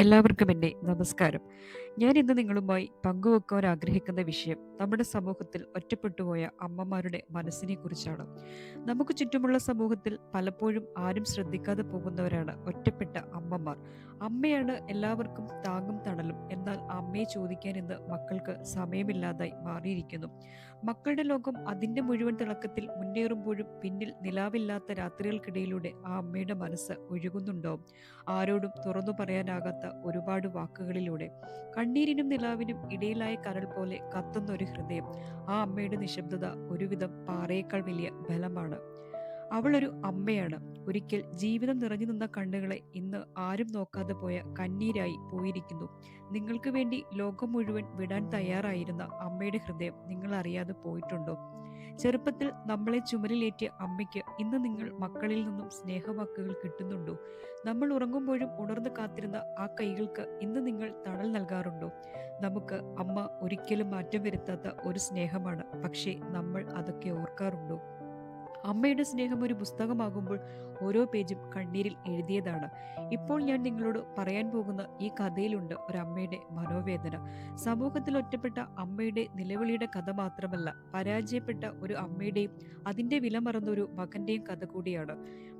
എല്ലാവർക്കും എൻ്റെ നമസ്കാരം. ഞാൻ ഇന്ന് നിങ്ങളുമായി പങ്കുവെക്കുവാൻ ആഗ്രഹിക്കുന്ന വിഷയം നമ്മുടെ സമൂഹത്തിൽ ഒറ്റപ്പെട്ടുപോയ അമ്മമാരുടെ മനസ്സിനെ കുറിച്ചാണ്. നമുക്ക് ചുറ്റുമുള്ള സമൂഹത്തിൽ പലപ്പോഴും ആരും ശ്രദ്ധിക്കാതെ പോകുന്നവരാണ് ഒറ്റപ്പെട്ട അമ്മമാർ. അമ്മയാണ് എല്ലാവർക്കും താങ്ങും തണലും. എന്നാൽ അമ്മയെ ചോദിക്കാൻ ഇന്ന് മക്കൾക്ക് സമയമില്ലാതായി മാറിയിരിക്കുന്നു. മക്കളുടെ ലോകം അതിൻ്റെ മുഴുവൻ തിളക്കത്തിൽ മുന്നേറുമ്പോഴും പിന്നിൽ നിലാവില്ലാത്ത രാത്രികൾക്കിടയിലൂടെ ആ അമ്മയുടെ മനസ്സ് ഒഴുകുന്നുണ്ടാവും. ആരോടും തുറന്നു പറയാനാകാത്ത ഒരുപാട് വാക്കുകളിലൂടെ. കണ്ണീരിനും നിലാവിനും ഇടയിലായ കരൾ പോലെ കത്തുന്ന ഒരു ഹൃദയം. ആ അമ്മയുടെ നിശബ്ദത ഒരുവിധം പാറയേക്കാൾ വലിയ ബലമാണ്. അവളൊരു അമ്മയാണ്. ഒരിക്കൽ ജീവിതം നിറഞ്ഞു നിന്ന കണ്ണുകളെ ഇന്ന് ആരും നോക്കാതെ പോയ കണ്ണീരായി പോയിരിക്കുന്നു. നിങ്ങൾക്ക് വേണ്ടി ലോകം മുഴുവൻ വിടാൻ തയ്യാറായിരുന്ന അമ്മയുടെ ഹൃദയം നിങ്ങൾ അറിയാതെ പോയിട്ടുണ്ടോ? ചെറുപ്പത്തിൽ നമ്മളെ ചുമലിലേറ്റിയ അമ്മയ്ക്ക് ഇന്ന് നിങ്ങൾ മക്കളിൽ നിന്നും സ്നേഹവാക്കുകൾ കിട്ടുന്നുണ്ടോ? നമ്മൾ ഉറങ്ങുമ്പോഴും ഉണർന്നു കാത്തിരുന്ന ആ കൈകൾക്ക് ഇന്ന് നിങ്ങൾ തണൽ നൽകാറുണ്ടോ? നമുക്ക് അമ്മ ഒരിക്കലും മാറ്റം വരുത്താത്ത ഒരു സ്നേഹമാണ്. പക്ഷേ നമ്മൾ അതൊക്കെ ഓർക്കാറുണ്ടോ? അമ്മയുടെ സ്നേഹം ഒരു പുസ്തകമാകുമ്പോൾ ഓരോ പേജും കണ്ണീരിൽ എഴുതിയതാണ്. ഇപ്പോൾ ഞാൻ നിങ്ങളോട് പറയാൻ പോകുന്ന ഈ കഥയിലുണ്ട് ഒരമ്മയുടെ മനോവേദന. സമൂഹത്തിൽ ഒറ്റപ്പെട്ട അമ്മയുടെ നിലവിളിയുടെ കഥ മാത്രമല്ല, പരാജയപ്പെട്ട ഒരു അമ്മയുടെയും അതിന്റെ വില മറന്ന ഒരു മകന്റെയും കഥ കൂടിയാണ്.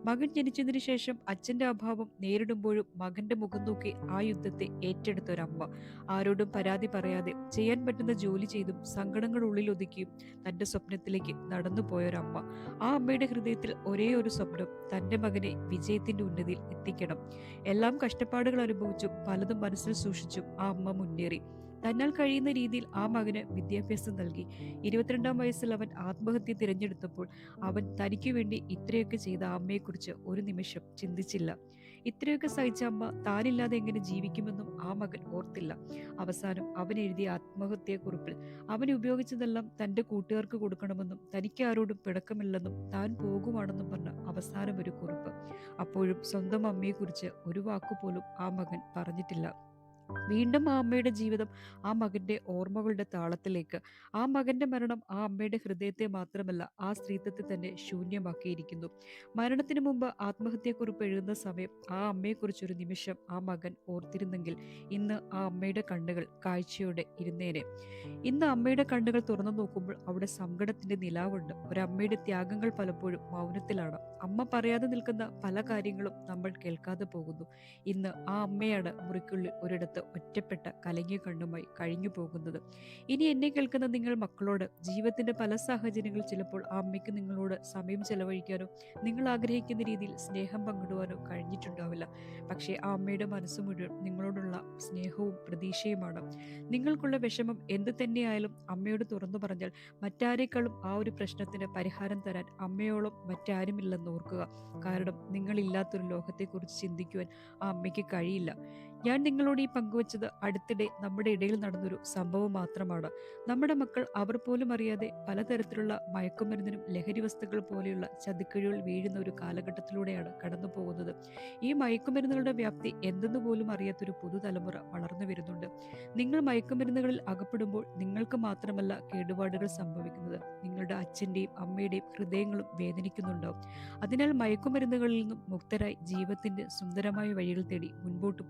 മകൻ ജനിച്ചതിന് ശേഷം അച്ഛന്റെ അഭാവം നേരിടുമ്പോഴും മകന്റെ മുഖം നോക്കി ആ യുദ്ധത്തെ ഏറ്റെടുത്ത ഒരമ്മ. ആരോടും പരാതി പറയാതെ ചെയ്യാൻ പറ്റുന്ന ജോലി ചെയ്തും സങ്കടങ്ങൾ ഉള്ളിൽ ഒതുക്കിയും തന്റെ സ്വപ്നത്തിലേക്ക് നടന്നു പോയൊരമ്മ. ആ അമ്മയുടെ ഹൃദയത്തിൽ ഒരേ ഒരു സ്വപ്നം, തന്റെ മകനെ വിജയത്തിന്റെ ഉന്നതിയിൽ എത്തിക്കണം. എല്ലാം കഷ്ടപ്പാടുകൾ അനുഭവിച്ചും പലതും മനസ്സിൽ സൂക്ഷിച്ചും ആ അമ്മ മുന്നേറി. തന്നാൽ കഴിയുന്ന രീതിയിൽ ആ മകന് വിദ്യാഭ്യാസം നൽകി. 22-ാം വയസ്സിൽ അവൻ ആത്മഹത്യ തിരഞ്ഞെടുത്തപ്പോൾ അവൻ തനിക്കു വേണ്ടി ഇത്രയൊക്കെ ചെയ്ത അമ്മയെക്കുറിച്ച് ഒരു നിമിഷം ചിന്തിച്ചില്ല. ഇത്രയൊക്കെ സഹിച്ച അമ്മ താനില്ലാതെ എങ്ങനെ ജീവിക്കുമെന്നും ആ മകൻ ഓർത്തില്ല. അവസാനം അവൻ എഴുതിയ ആത്മഹത്യാക്കുറിപ്പിൽ അവൻ ഉപയോഗിച്ചതെല്ലാം തന്റെ കൂട്ടുകാർക്ക് കൊടുക്കണമെന്നും തനിക്ക് ആരോടും പിണക്കമില്ലെന്നും താൻ പോകുവാണെന്നും പറഞ്ഞ അവസാനം ഒരു കുറിപ്പ്. അപ്പോഴും സ്വന്തം അമ്മയെക്കുറിച്ച് ഒരു വാക്കുപോലും ആ മകൻ പറഞ്ഞിട്ടില്ല. വീണ്ടും ആ അമ്മയുടെ ജീവിതം ആ മകന്റെ ഓർമ്മകളുടെ താളത്തിലേക്ക്. ആ മകന്റെ മരണം ആ അമ്മയുടെ ഹൃദയത്തെ മാത്രമല്ല, ആ സ്ത്രീത്വത്തെ തന്നെ ശൂന്യമാക്കിയിരിക്കുന്നു. മരണത്തിന് മുമ്പ് ആത്മഹത്യാക്കുറിപ്പ് എഴുതുന്ന സമയം ആ അമ്മയെക്കുറിച്ചൊരു നിമിഷം ആ മകൻ ഓർത്തിരുന്നെങ്കിൽ ഇന്ന് ആ അമ്മയുടെ കണ്ണുകൾ കാഴ്ചയോടെ ഇരുന്നേനെ. ഇന്ന് അമ്മയുടെ കണ്ണുകൾ തുറന്നു നോക്കുമ്പോൾ അവിടെ സങ്കടത്തിന്റെ നിലാവുണ്ട്. ഒരമ്മയുടെ ത്യാഗങ്ങൾ പലപ്പോഴും മൗനത്തിലാണ്. അമ്മ പറയാതെ നിൽക്കുന്ന പല കാര്യങ്ങളും നമ്മൾ കേൾക്കാതെ പോകുന്നു. ഇന്ന് ആ അമ്മയാണ് മുറിക്കുള്ളിൽ ഒരിടത്ത് ഒറ്റപ്പെട്ട കലങ്ങിയ കണ്ണുമായി കഴിഞ്ഞു പോകുന്നത്. ഇനി എന്നെ കേൾക്കുന്ന നിങ്ങൾ മക്കളോട്, ജീവിതത്തിന്റെ പല സാഹചര്യങ്ങൾ ചിലപ്പോൾ ആ അമ്മയ്ക്ക് നിങ്ങളോട് സമയം ചെലവഴിക്കാനോ നിങ്ങൾ ആഗ്രഹിക്കുന്ന രീതിയിൽ സ്നേഹം പങ്കിടുവാനോ കഴിഞ്ഞിട്ടുണ്ടാവില്ല. പക്ഷേ ആ അമ്മയുടെ മനസ്സ് മുഴുവൻ നിങ്ങളോടുള്ള സ്നേഹവും പ്രതീക്ഷയുമാണ്. നിങ്ങൾക്കുള്ള വിഷമം എന്ത് തന്നെയായാലും അമ്മയോട് തുറന്നു പറഞ്ഞാൽ മറ്റാരേക്കാളും ആ ഒരു പ്രശ്നത്തിന് പരിഹാരം തരാൻ അമ്മയോളം മറ്റാരുമില്ലെന്ന് ഓർക്കുക. കാരണം നിങ്ങളില്ലാത്തൊരു ലോകത്തെക്കുറിച്ച് ചിന്തിക്കുവാൻ ആ അമ്മയ്ക്ക് കഴിയില്ല. ഞാൻ നിങ്ങളോട് ഈ പങ്കുവച്ചത് അടുത്തിടെ നമ്മുടെ ഇടയിൽ നടന്നൊരു സംഭവം മാത്രമാണ്. നമ്മുടെ മക്കൾ അവർ പോലും അറിയാതെ പലതരത്തിലുള്ള മയക്കുമരുന്നിനും ലഹരി വസ്തുക്കൾ പോലെയുള്ള ചതിക്കുഴികൾ വീഴുന്ന ഒരു കാലഘട്ടത്തിലൂടെയാണ് കടന്നു പോകുന്നത്. ഈ മയക്കുമരുന്നുകളുടെ വ്യാപ്തി എന്തെന്ന് പോലും അറിയാത്തൊരു പുതുതലമുറ വളർന്നു വരുന്നുണ്ട്. നിങ്ങൾ മയക്കുമരുന്നുകളിൽ അകപ്പെടുമ്പോൾ നിങ്ങൾക്ക് മാത്രമല്ല കേടുപാടുകൾ സംഭവിക്കുന്നത്, നിങ്ങളുടെ അച്ഛൻ്റെയും അമ്മയുടെയും ഹൃദയങ്ങളും വേദനിക്കുന്നുണ്ടാവും. അതിനാൽ മയക്കുമരുന്നുകളിൽ നിന്നും മുക്തരായി ജീവിതത്തിന്റെ സുന്ദരമായ വഴികൾ തേടി മുൻപോട്ട്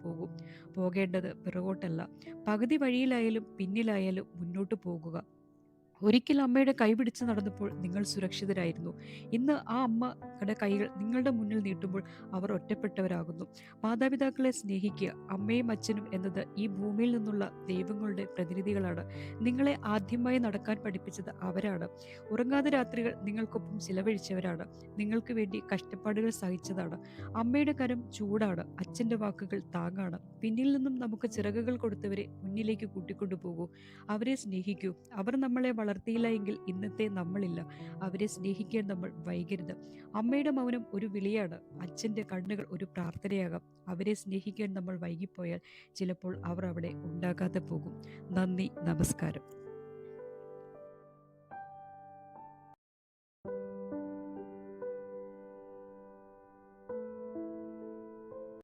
പോകേണ്ടത് പിറകോട്ടല്ല. പകുതി വഴിയിലായാലും പിന്നിലായാലും മുന്നോട്ട് പോകുക. ഒരിക്കൽ അമ്മയുടെ കൈ പിടിച്ച് നടന്നപ്പോൾ നിങ്ങൾ സുരക്ഷിതരായിരുന്നു. ഇന്ന് ആ അമ്മയുടെ കൈകൾ നിങ്ങളുടെ മുന്നിൽ നീട്ടുമ്പോൾ അവർ ഒറ്റപ്പെട്ടവരാകുന്നു. മാതാപിതാക്കളെ സ്നേഹിക്കുക. അമ്മയും അച്ഛനും എന്നത് ഈ ഭൂമിയിൽ നിന്നുള്ള ദൈവങ്ങളുടെ പ്രതിനിധികളാണ്. നിങ്ങളെ ആദ്യമായി നടക്കാൻ പഠിപ്പിച്ചത് അവരാണ്. ഉറങ്ങാതെ രാത്രികൾ നിങ്ങൾക്കൊപ്പം ചിലവഴിച്ചവരാണ്. നിങ്ങൾക്ക് വേണ്ടി കഷ്ടപ്പാടുകൾ സഹിച്ചതാണ്. അമ്മയുടെ കരം ചൂടാണ്, അച്ഛൻ്റെ വാക്കുകൾ താങ്ങാണ്. പിന്നിൽ നിന്നും നമുക്ക് ചിറകുകൾ കൊടുത്തവരെ മുന്നിലേക്ക് കൂട്ടിക്കൊണ്ടുപോകൂ. അവരെ സ്നേഹിക്കൂ. അവർ നമ്മളെ വളർത്തിയില്ല എങ്കിൽ ഇന്നത്തെ നമ്മളില്ല. അവരെ സ്നേഹിക്കാൻ നമ്മൾ വൈകരുത്. അമ്മയുടെ മൗനം ഒരു വിളിയാണ്. അച്ഛൻ്റെ കണ്ണുകൾ ഒരു പ്രാർത്ഥനയാകാം. അവരെ സ്നേഹിക്കാൻ നമ്മൾ വൈകിപ്പോയാൽ ചിലപ്പോൾ അവർ അവിടെ ഉണ്ടാകാതെ പോകും. നന്ദി, നമസ്കാരം.